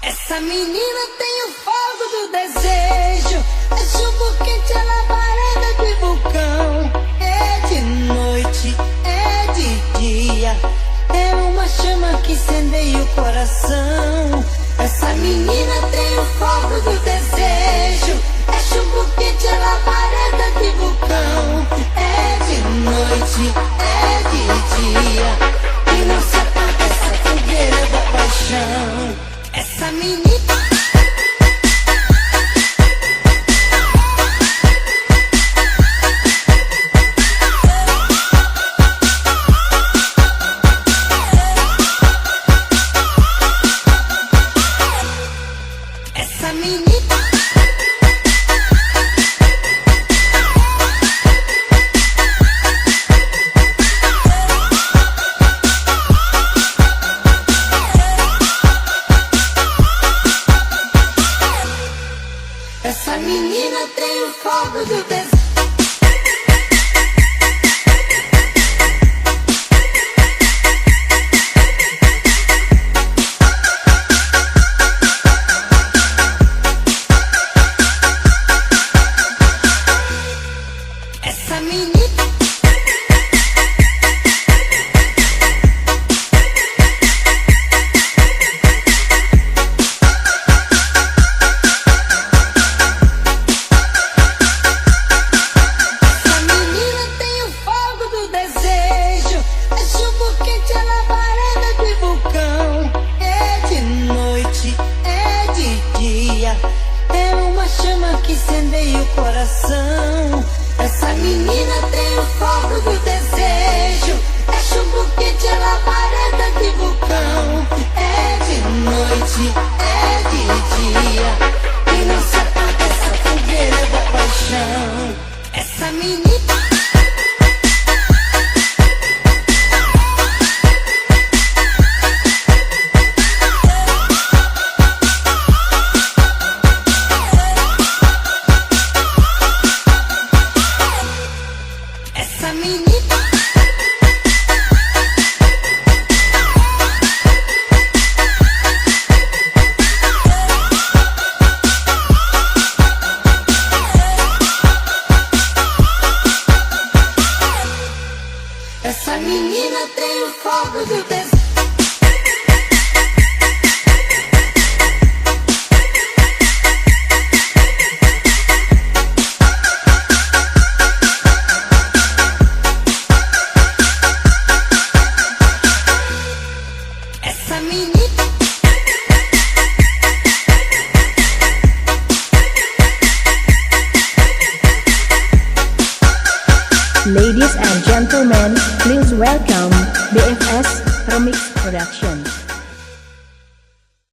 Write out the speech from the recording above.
Essa menina tem o fogo do desejo. É chumbo quente, ela varanda de vulcão. É de noite, é de dia. É uma chama que incendeia o coração. Essa menina tem o fogo do desejo. É chumbo quente, ela varanda de vulcão. É de noite, é de dia. E não se apaga essa fogueira da paixão. Essa menina. Essa menina. Essa menina tem o fogo do desejo. Essa menina. É uma chama que incendeia o coração. Essa menina tem o fogo do desejo. É chumbo quente, ela varanda de vulcão. É de noite, é de dia. E não se apaga essa fogueira da paixão. Essa menina. Essa menina. Essa menina tem o fogo do desejo. Essa menina. Ladies and gentlemen, please welcome BFS Remix Production.